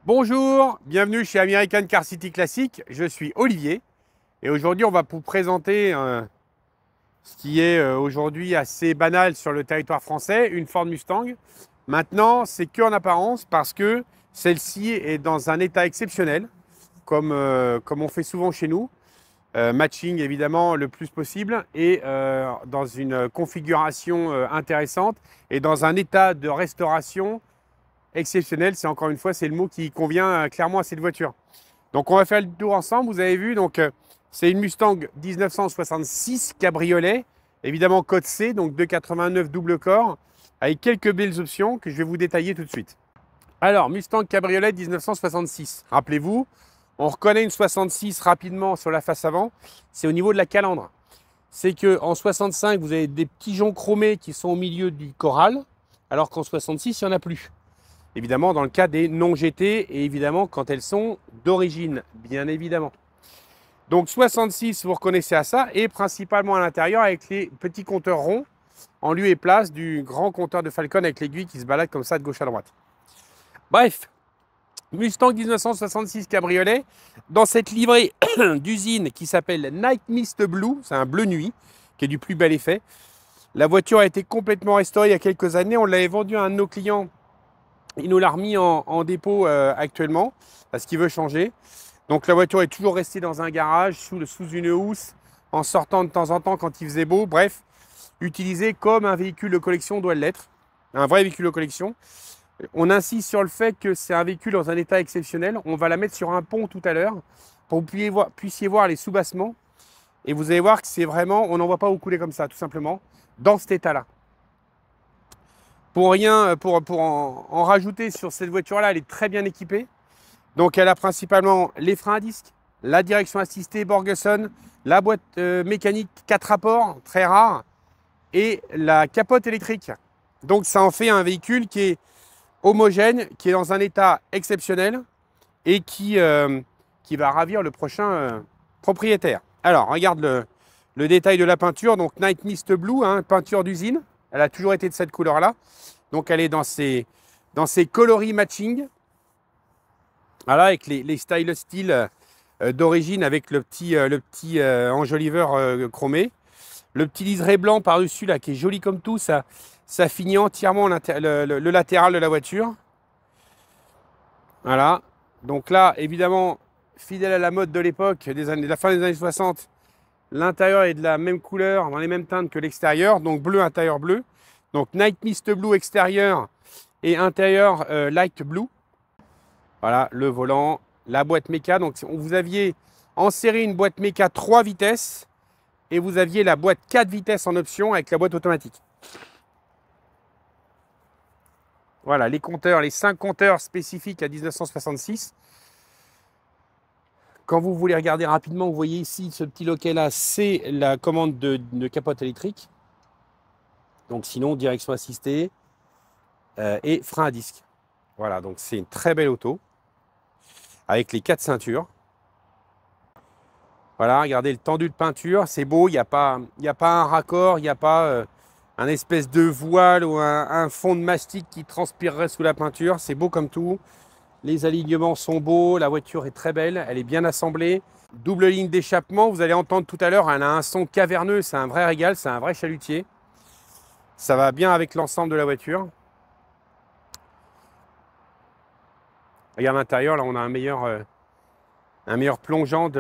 Bonjour, bienvenue chez American Car City Classic. Je suis Olivier et aujourd'hui on va vous présenter ce qui est aujourd'hui assez banal sur le territoire français, une Ford Mustang. Maintenant, c'est que en apparence parce que celle-ci est dans un état exceptionnel, comme on fait souvent chez nous. Matching évidemment le plus possible et dans une configuration intéressante et dans un état de restauration exceptionnel. C'est encore une fois, c'est le mot qui convient clairement à cette voiture. Donc on va faire le tour ensemble. Vous avez vu, donc c'est une Mustang 1966 cabriolet, évidemment code C, donc 289 double corps, avec quelques belles options que je vais vous détailler tout de suite. Alors, Mustang cabriolet 1966. Rappelez-vous, on reconnaît une 66 rapidement sur la face avant. C'est au niveau de la calandre. C'est qu'en 65, vous avez des petits joncs chromés qui sont au milieu du corral, alors qu'en 66, il n'y en a plus. Évidemment, dans le cas des non GT et évidemment quand elles sont d'origine, bien évidemment. Donc 66, vous reconnaissez à ça, et principalement à l'intérieur avec les petits compteurs ronds, en lieu et place du grand compteur de Falcon avec l'aiguille qui se balade comme ça de gauche à droite. Bref, Mustang 1966 cabriolet, dans cette livrée d'usine qui s'appelle Night Mist Blue, c'est un bleu nuit, qui est du plus bel effet. La voiture a été complètement restaurée il y a quelques années, on l'avait vendue à un de nos clients. Il nous l'a remis en dépôt actuellement parce qu'il veut changer. Donc la voiture est toujours restée dans un garage sous une housse en sortant de temps en temps quand il faisait beau. Bref, utilisée comme un véhicule de collection doit l'être. Un vrai véhicule de collection. On insiste sur le fait que c'est un véhicule dans un état exceptionnel. On va la mettre sur un pont tout à l'heure pour que vous puissiez voir les soubassements. Et vous allez voir que c'est vraiment, on n'en voit pas beaucoup couler comme ça, tout simplement, dans cet état-là. Pour en rajouter sur cette voiture-là, elle est très bien équipée. Donc elle a principalement les freins à disque, la direction assistée Borgeson, la boîte mécanique 4 rapports, très rare, et la capote électrique. Donc ça en fait un véhicule qui est homogène, qui est dans un état exceptionnel et qui va ravir le prochain propriétaire. Alors regarde le détail de la peinture, donc Night Mist Blue, hein, peinture d'usine. Elle a toujours été de cette couleur-là. Donc elle est dans ses coloris matching. Voilà, avec les style steel d'origine avec le petit enjoliveur chromé. Le petit liseré blanc par-dessus là qui est joli comme tout. Ça finit entièrement le latéral de la voiture. Voilà. Donc là, évidemment, fidèle à la mode de l'époque, de la fin des années 60, l'intérieur est de la même couleur, dans les mêmes teintes que l'extérieur, donc bleu, intérieur bleu. Donc Night Mist Blue extérieur et intérieur Light Blue. Voilà, le volant, la boîte méca. Donc vous aviez en série une boîte méca 3 vitesses et vous aviez la boîte 4 vitesses en option avec la boîte automatique. Voilà, les compteurs, les 5 compteurs spécifiques à 1966. Quand vous voulez regarder rapidement, vous voyez ici ce petit loquet-là, c'est la commande de capote électrique. Donc sinon, direction assistée et frein à disque. Voilà, donc c'est une très belle auto avec les 4 ceintures. Voilà, regardez le tendu de peinture, c'est beau, il n'y a pas un raccord, il n'y a pas un espèce de voile ou un fond de mastic qui transpirerait sous la peinture. C'est beau comme tout. Les alignements sont beaux, la voiture est très belle, elle est bien assemblée. Double ligne d'échappement, vous allez entendre tout à l'heure, elle a un son caverneux, c'est un vrai régal, c'est un vrai chalutier. Ça va bien avec l'ensemble de la voiture. Regarde l'intérieur, là on a un meilleur plongeant de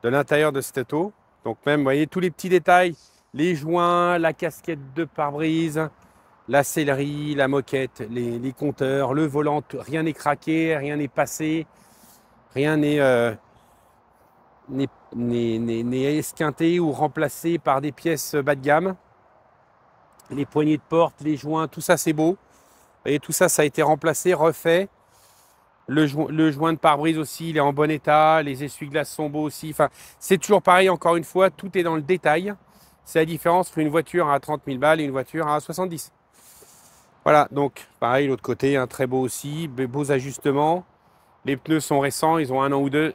l'intérieur de cette auto. Donc même, vous voyez, tous les petits détails, les joints, la casquette de pare-brise, la sellerie, la moquette, les compteurs, le volant, rien n'est craqué, rien n'est passé, rien n'est esquinté ou remplacé par des pièces bas de gamme. Les poignées de porte, les joints, tout ça c'est beau. Vous voyez, tout ça, ça a été remplacé, refait. Le joint de pare-brise aussi, il est en bon état. Les essuie-glaces sont beaux aussi. Enfin, c'est toujours pareil, encore une fois, tout est dans le détail. C'est la différence entre une voiture à 30 000 balles et une voiture à 70. Voilà, donc pareil, l'autre côté, un très beau aussi, beaux ajustements. Les pneus sont récents, ils ont 1 an ou 2.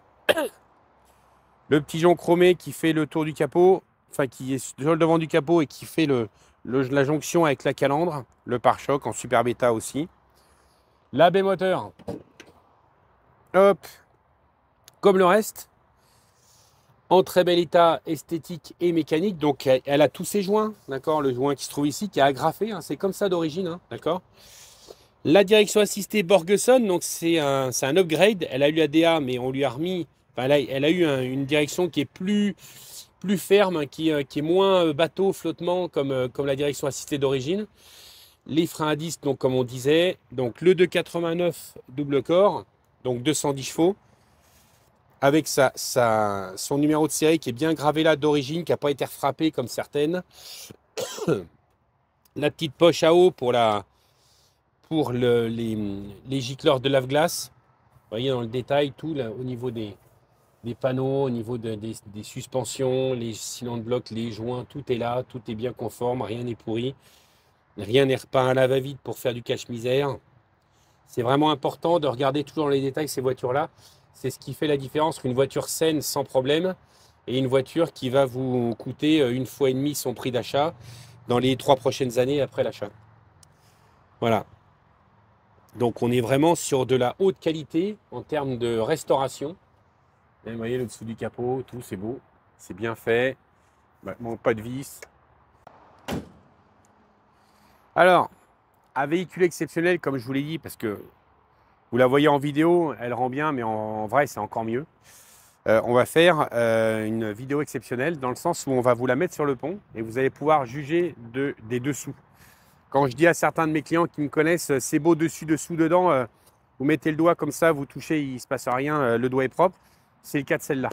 Le petit jonc chromé qui fait le tour du capot, enfin qui est sur le devant du capot et qui fait la jonction avec la calandre. Le pare-choc en super bêta aussi. La B moteur, hop, comme le reste, en très bel état esthétique et mécanique. Donc, elle a tous ses joints, d'accord? Le joint qui se trouve ici, qui est agrafé, hein, c'est comme ça d'origine, hein, d'accord? La direction assistée Borgeson, donc c'est un upgrade. Elle a eu la DA, mais on lui a remis, enfin, elle a eu une direction qui est plus ferme, hein, qui est moins bateau, flottement, comme la direction assistée d'origine. Les freins à disque, donc comme on disait, donc le 289 double corps, donc 210 chevaux, avec son numéro de série qui est bien gravé là d'origine, qui n'a pas été refrappé comme certaines. La petite poche à eau pour les gicleurs de lave-glace. Vous voyez dans le détail tout là, au niveau des panneaux, au niveau des suspensions, les cylindres blocs, les joints, tout est là, tout est bien conforme, rien n'est pourri. Rien n'est repeint à la va-vite pour faire du cache-misère. C'est vraiment important de regarder toujours dans les détails ces voitures-là. C'est ce qui fait la différence entre une voiture saine sans problème et une voiture qui va vous coûter 1,5 fois son prix d'achat dans les 3 prochaines années après l'achat. Voilà. Donc on est vraiment sur de la haute qualité en termes de restauration. Et vous voyez le dessous du capot, tout c'est beau, c'est bien fait. Bon, pas de vis. Alors, un véhicule exceptionnel, comme je vous l'ai dit, parce que vous la voyez en vidéo, elle rend bien, mais en vrai, c'est encore mieux. On va faire une vidéo exceptionnelle dans le sens où on va vous la mettre sur le pont et vous allez pouvoir juger des dessous. Quand je dis à certains de mes clients qui me connaissent, c'est beau dessus, dessous, dedans, vous mettez le doigt comme ça, vous touchez, il ne se passe rien, le doigt est propre. C'est le cas de celle-là.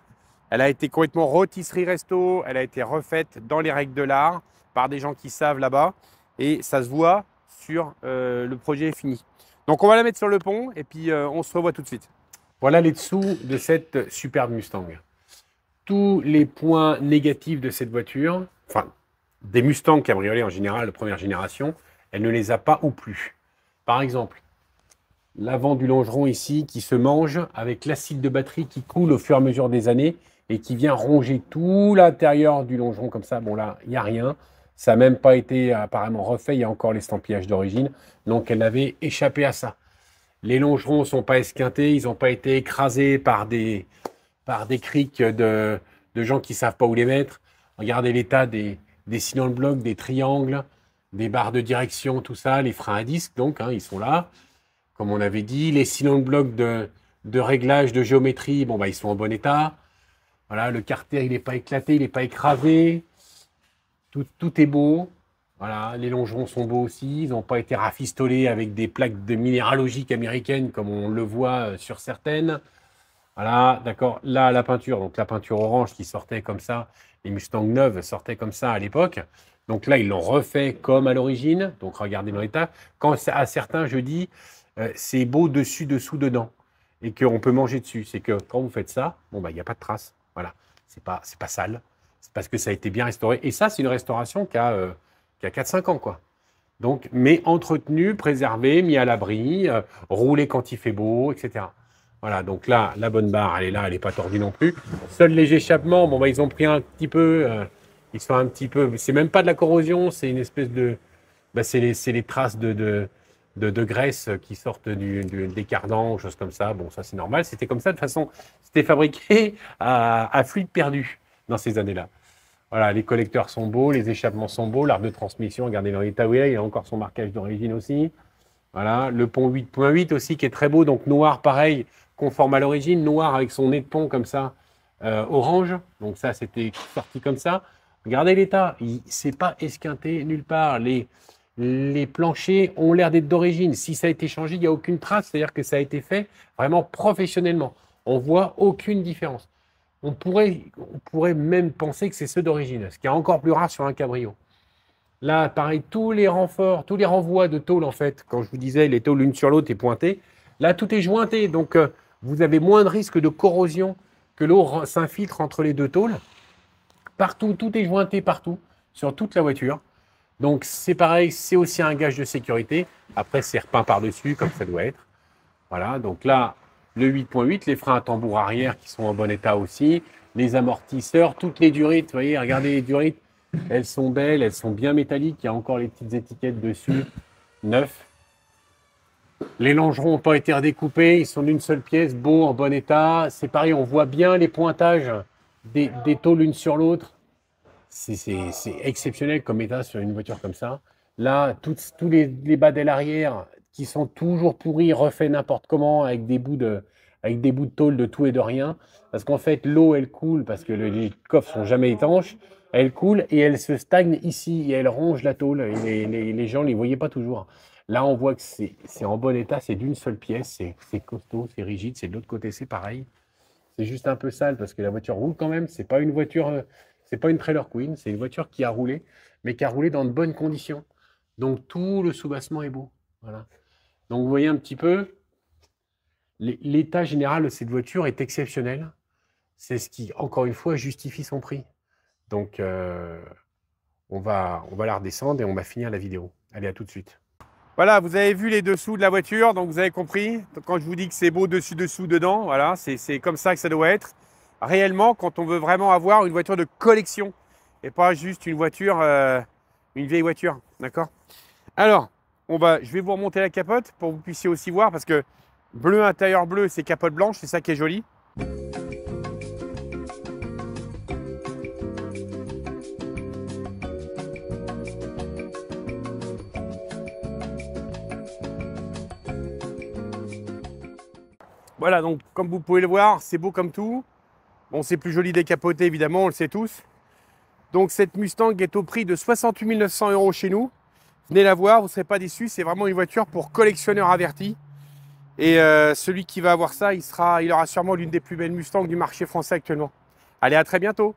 Elle a été complètement rôtisserie resto, elle a été refaite dans les règles de l'art par des gens qui savent là-bas. Et ça se voit sur le projet fini. Donc on va la mettre sur le pont et puis on se revoit tout de suite. Voilà les dessous de cette superbe Mustang. Tous les points négatifs de cette voiture, enfin des Mustang cabriolets en général de première génération, elle ne les a pas ou plus. Par exemple, l'avant du longeron ici qui se mange avec l'acide de batterie qui coule au fur et à mesure des années et qui vient ronger tout l'intérieur du longeron comme ça. Bon là, il n'y a rien. Ça n'a même pas été apparemment refait, il y a encore l'estampillage d'origine. Donc elle avait échappé à ça. Les longerons ne sont pas esquintés, ils n'ont pas été écrasés par des criques de gens qui ne savent pas où les mettre. Regardez l'état des cylindres blocs, des triangles, des barres de direction, tout ça, les freins à disque, donc, hein, ils sont là. Comme on avait dit, les cylindres blocs de réglage, de géométrie, bon, bah, ils sont en bon état. Voilà, le carter, il n'est pas éclaté, il n'est pas écrasé. Tout est beau. Voilà, les longerons sont beaux aussi. Ils n'ont pas été rafistolés avec des plaques de minéralogique américaines comme on le voit sur certaines. Voilà, d'accord. Là, la peinture, donc la peinture orange qui sortait comme ça, les Mustang neuves sortaient comme ça à l'époque. Donc là, ils l'ont refait comme à l'origine. Donc regardez dans l'état. Quand à certains, je dis, c'est beau dessus, dessous, dedans. Et qu'on peut manger dessus. C'est que quand vous faites ça, bon, bah, il n'y a pas de traces. Voilà, c'est pas sale. C'est parce que ça a été bien restauré. Et ça, c'est une restauration qui a 4-5 ans, quoi. Donc, mais entretenu, préservé, mis à l'abri, roulé quand il fait beau, etc. Voilà, donc là, la bonne barre, elle est là, elle n'est pas tordue non plus. Seul les échappements, bon, bah, ils ont pris un petit peu, ils sont un petit peu, c'est même pas de la corrosion, c'est une espèce de, bah, c'est les traces de graisse qui sortent des cardans, choses comme ça. Bon, ça c'est normal, c'était comme ça, de toute façon, c'était fabriqué à fluide perdu dans ces années-là. Voilà, les collecteurs sont beaux, les échappements sont beaux, l'arbre de transmission, regardez dans l'état où il a encore son marquage d'origine aussi. Voilà, le pont 8.8 aussi qui est très beau, donc noir pareil, conforme à l'origine, noir avec son nez de pont comme ça, orange. Donc ça, c'était sorti comme ça. Regardez l'état, c'est pas esquinté nulle part. Les planchers ont l'air d'être d'origine. Si ça a été changé, il n'y a aucune trace, c'est-à-dire que ça a été fait vraiment professionnellement. On voit aucune différence. On pourrait même penser que c'est ceux d'origine, ce qui est encore plus rare sur un cabrio. Là, pareil, tous les renforts, tous les renvois de tôle, en fait, quand je vous disais les tôles l'une sur l'autre et pointées, là, tout est jointé. Donc, vous avez moins de risque de corrosion que l'eau s'infiltre entre les deux tôles. Partout, tout est jointé partout, sur toute la voiture. Donc, c'est pareil, c'est aussi un gage de sécurité. Après, c'est repeint par-dessus, comme ça doit être. Voilà, donc là, le 8.8, les freins à tambour arrière qui sont en bon état aussi, les amortisseurs, toutes les durites, vous voyez, regardez les durites, elles sont belles, elles sont bien métalliques, il y a encore les petites étiquettes dessus, neuf. Les longerons n'ont pas été redécoupés, ils sont d'une seule pièce, beaux, en bon état. C'est pareil, on voit bien les pointages des tôles l'une sur l'autre. C'est exceptionnel comme état sur une voiture comme ça. Là, tous les bas d'ailes arrière qui sont toujours pourris, refaits n'importe comment, avec des bouts de tôle de tout et de rien. Parce qu'en fait, l'eau, elle coule, parce que les coffres sont jamais étanches. Elle coule et elle se stagne ici et elle ronge la tôle. Et les gens ne les voyaient pas toujours. Là, on voit que c'est en bon état, c'est d'une seule pièce, c'est costaud, c'est rigide. C'est de l'autre côté, c'est pareil. C'est juste un peu sale parce que la voiture roule quand même. C'est pas une voiture, c'est pas une trailer queen, c'est une voiture qui a roulé, mais qui a roulé dans de bonnes conditions. Donc tout le soubassement est beau. Voilà. Donc vous voyez un petit peu, l'état général de cette voiture est exceptionnel. C'est ce qui, encore une fois, justifie son prix. Donc on va la redescendre et on va finir la vidéo. Allez, à tout de suite. Voilà, vous avez vu les dessous de la voiture, donc vous avez compris. Quand je vous dis que c'est beau dessus, dedans, voilà, c'est comme ça que ça doit être. Réellement, quand on veut vraiment avoir une voiture de collection et pas juste une voiture, une vieille voiture, d'accord? Alors, je vais vous remonter la capote pour que vous puissiez aussi voir parce que bleu intérieur bleu, c'est capote blanche, c'est ça qui est joli. Voilà, donc comme vous pouvez le voir, c'est beau comme tout. Bon, c'est plus joli décapoté, évidemment, on le sait tous. Donc cette Mustang est au prix de 68 900 € chez nous. Venez la voir, vous ne serez pas déçus. C'est vraiment une voiture pour collectionneurs avertis. Et celui qui va avoir ça, il aura sûrement l'une des plus belles Mustangs du marché français actuellement. Allez, à très bientôt.